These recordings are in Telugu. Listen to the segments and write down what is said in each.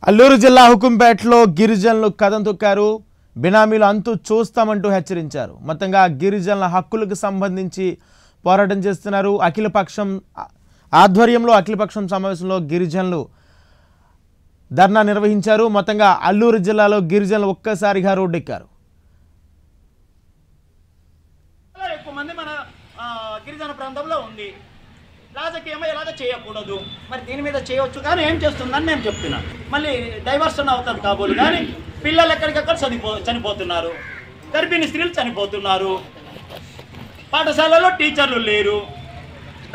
అల్లూరు జిల్లా హుకుంపేటలో గిరిజనులు కదం తొక్కారు. బినామీలు అంతు చూస్తామంటూ హెచ్చరించారు. మొత్తంగా గిరిజనుల హక్కులకు సంబంధించి పోరాటం చేస్తున్నారు. అఖిలపక్షం ఆధ్వర్యంలో అఖిలపక్షం సమావేశంలో గిరిజనులు ధర్నా నిర్వహించారు. మొత్తంగా అల్లూరు జిల్లాలో గిరిజనులు ఒక్కసారిగా రోడ్డెక్కారు. ఎక్కువ మంది మన గిరిజన ప్రాంతంలో ఉంది. రాజకీయం ఇలాగ చేయకూడదు, మరి దీని మీద చేయవచ్చు, కానీ ఏం చేస్తుందని నేను చెప్తున్నా. మళ్ళీ డైవర్షన్ అవుతారు కాబోలు, కానీ పిల్లలు ఎక్కడికక్కడ చనిపోతున్నారు, గర్భిణీ స్త్రీలు చనిపోతున్నారు, పాఠశాలలో టీచర్లు లేరు,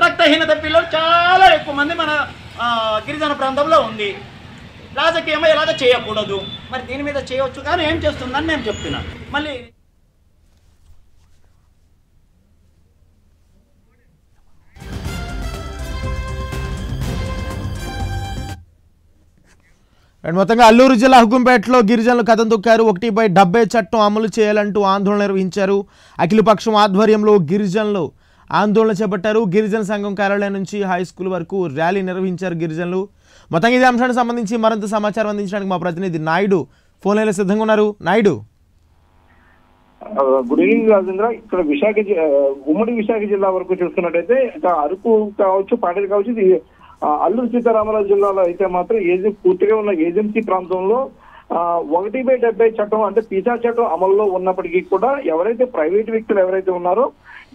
రక్తహీనత పిల్లలు చాలా ఎక్కువ మంది మన గిరిజన ప్రాంతంలో ఉంది. రాజకీయం ఇలాగ చేయకూడదు, మరి దీని మీద చేయవచ్చు, కానీ ఏం చేస్తుందని నేను చెప్తున్నా. మళ్ళీ మొత్తంగా అల్లూరు జిల్లా హుకుంపేటలో గిరిజనులు కదం తొక్కారు. 1/70 చట్టం అమలు చేయాలంటూ ఆందోళన నిర్వహించారు. అఖిలపక్షం ఆధ్వర్యంలో గిరిజనులు ఆందోళన చేపట్టారు. గిరిజన సంఘం కార్యాలయం నుంచి హై స్కూల్ వరకు ర్యాలీ నిర్వహించారు గిరిజనులు. మొత్తంగా ఇదే అంశానికి సంబంధించి మరింత సమాచారం అందించడానికి మా ప్రతినిధి నాయుడు ఫోన్ లైన్లో సిద్ధంగా ఉన్నారు. Naidu, good evening Rajendra. ఇక్కడ ఉమ్మడి విశాఖ జిల్లా వరకు చూస్తున్నట్టయితే అరకు కావచ్చు, పాడేరు కావచ్చు, అల్లూరు సీతారామరాజు జిల్లాలో అయితే మాత్రం పూర్తిగా ఉన్న ఏజెన్సీ ప్రాంతంలో 1/70 చట్టం అంటే పీసా చట్టం అమల్లో ఉన్నప్పటికీ కూడా ఎవరైతే ప్రైవేట్ వ్యక్తులు ఎవరైతే ఉన్నారో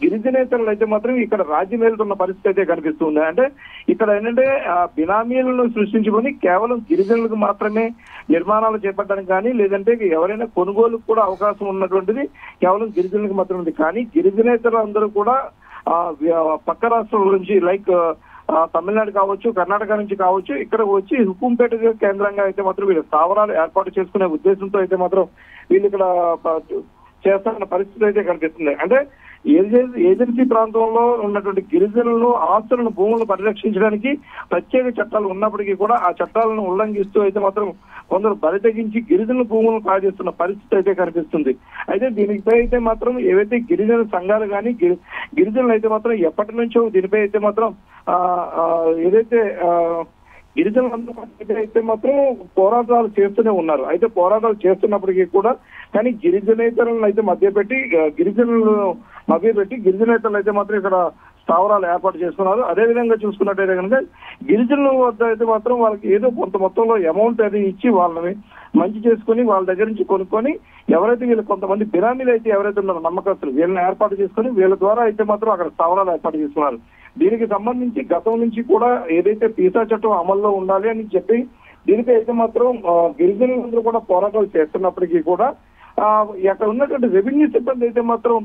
గిరిజనేతలు అయితే మాత్రం ఇక్కడ రాజ్యం వెళ్తున్న పరిస్థితి అయితే కనిపిస్తుంది. అంటే ఇక్కడ ఏంటంటే బినామీలను సృష్టించుకొని కేవలం గిరిజనులకు మాత్రమే నిర్మాణాలు చేపట్టడానికి కానీ, లేదంటే ఎవరైనా కొనుగోలుకు కూడా అవకాశం ఉన్నటువంటిది కేవలం గిరిజనులకు మాత్రమే ఉంది. కానీ గిరిజనేతలు అందరూ కూడా పక్క రాష్ట్రాల నుంచి లైక్ తమిళనాడు కావచ్చు, కర్ణాటక నుంచి కావచ్చు, ఇక్కడ వచ్చి హుకుంపేట కేంద్రంగా అయితే మాత్రం వీళ్ళు స్థావరాలు ఏర్పాటు చేసుకునే ఉద్దేశంతో అయితే మాత్రం వీళ్ళు ఇక్కడ చేస్తున్న పరిస్థితి అయితే కనిపిస్తుంది. అంటే ఏజెన్సీ ప్రాంతంలో ఉన్నటువంటి గిరిజనులను, ఆస్తులను, భూములను పరిరక్షించడానికి ప్రత్యేక చట్టాలు ఉన్నప్పటికీ కూడా ఆ చట్టాలను ఉల్లంఘిస్తూ అయితే మాత్రం కొందరు బరి తెగించి గిరిజనుల భూములను కాజేస్తున్న పరిస్థితి అయితే కనిపిస్తుంది. అయితే దీనిపై అయితే మాత్రం ఏవైతే గిరిజన సంఘాలు కానీ గిరిజనులు అయితే మాత్రం ఎప్పటి నుంచో దీనిపై అయితే మాత్రం ఏదైతే గిరిజనులందరూ అయితే మాత్రం పోరాటాలు చేస్తూనే ఉన్నారు. అయితే పోరాటాలు చేస్తున్నప్పటికీ కూడా కానీ గిరిజనేతలను అయితే గిరిజనేతలు అయితే మాత్రం ఇక్కడ స్థావరాలు ఏర్పాటు చేస్తున్నారు. అదేవిధంగా చూసుకున్నట్టయితే కనుక గిరిజనుల వద్ద అయితే మాత్రం వాళ్ళకి ఏదో కొంత మొత్తంలో అమౌంట్ అది ఇచ్చి వాళ్ళని మంచి చేసుకుని వాళ్ళ దగ్గర నుంచి కొనుక్కొని ఎవరైతే వీళ్ళు కొంతమంది బినామీలు అయితే ఎవరైతే ఉన్నారో నమ్మకస్తులు వీళ్ళని ఏర్పాటు చేసుకుని వీళ్ళ ద్వారా అయితే మాత్రం అక్కడ స్థావరాలు ఏర్పాటు చేసుకున్నారు. దీనికి సంబంధించి గతం నుంచి కూడా ఏదైతే పీసా చట్టం అమల్లో ఉండాలి అని చెప్పి దీనిపై అయితే మాత్రం గిరిజనులందరూ కూడా పోరాటాలు చేస్తున్నప్పటికీ కూడా అక్కడ ఉన్నటువంటి రెవెన్యూ సిబ్బంది అయితే మాత్రం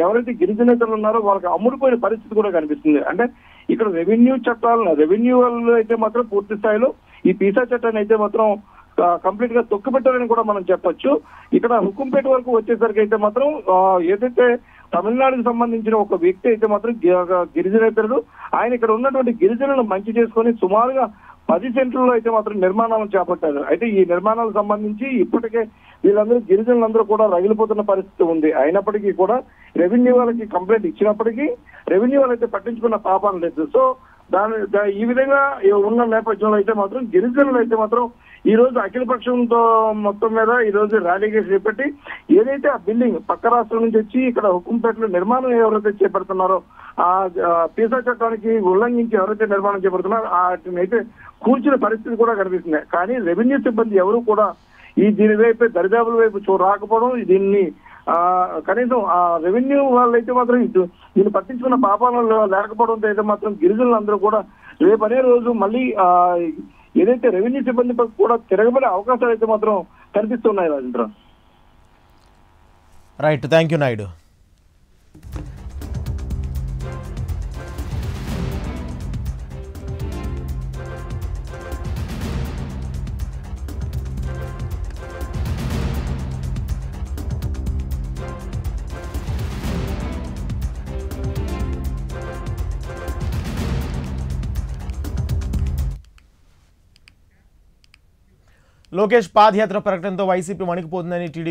ఎవరైతే గిరిజనేతలు ఉన్నారో వాళ్ళకి అమ్ముడుపోయిన పరిస్థితి కూడా కనిపిస్తుంది. అంటే ఇక్కడ రెవెన్యూ వాళ్ళు అయితే మాత్రం పూర్తి స్థాయిలో ఈ పీసా చట్టాన్ని అయితే మాత్రం కంప్లీట్ గా తొక్కుపెట్టారని కూడా మనం చెప్పొచ్చు. ఇక్కడ హుకుంపేట వరకు వచ్చేసరికి అయితే మాత్రం ఏదైతే తమిళనాడుకు సంబంధించిన ఒక వ్యక్తి అయితే మాత్రం గిరిజనేతలు ఆయన ఇక్కడ ఉన్నటువంటి గిరిజనులను మంచి చేసుకొని సుమారుగా 10 సెంట్లలో అయితే మాత్రం నిర్మాణాలను చేపట్టారు. అయితే ఈ నిర్మాణాలకు సంబంధించి ఇప్పటికే వీళ్ళందరూ గిరిజనులందరూ కూడా రగిలిపోతున్న పరిస్థితి ఉంది. అయినప్పటికీ కూడా రెవెన్యూ వాళ్ళకి కంప్లైంట్ ఇచ్చినప్పటికీ రెవెన్యూ వాళ్ళు అయితే పట్టించుకున్న పాపం లేదు. సో ఈ విధంగా ఉన్న నేపథ్యంలో అయితే మాత్రం గిరిజనులు అయితే మాత్రం ఈ రోజు అఖిలపక్షంతో మొత్తం మీద ఈ రోజు ర్యాలీగా చేపట్టి ఏదైతే ఆ బిల్డింగ్ పక్క రాష్ట్రం నుంచి వచ్చి ఇక్కడ హుకుంపేటలో నిర్మాణం ఎవరైతే చేపడుతున్నారో ఆ పీసా చట్టానికి ఉల్లంఘించి ఎవరైతే నిర్మాణం చేపడుతున్నారో వాటిని అయితే కూల్చిన పరిస్థితి కూడా కనిపిస్తుంది. కానీ రెవెన్యూ సిబ్బంది ఎవరు కూడా దీని వైపు దరిదాపుల వైపు రాకపోవడం, దీన్ని కనీసం ఆ రెవెన్యూ వాళ్ళైతే మాత్రం దీన్ని పట్టించుకున్న పాపాలలో లేకపోవడంతో అయితే మాత్రం గిరిజనులందరూ కూడా రేపనే రోజు మళ్ళీ ఏదైతే రెవెన్యూ సిబ్బంది కూడా తిరగబడే అవకాశాలు అయితే మాత్రం కనిపిస్తున్నాయి Rajendra. Right, thank you Naidu. Lokesh పాదయాత్ర ప్రకటనతో వైసీపీ వణికిపోతుందని టీడీపీ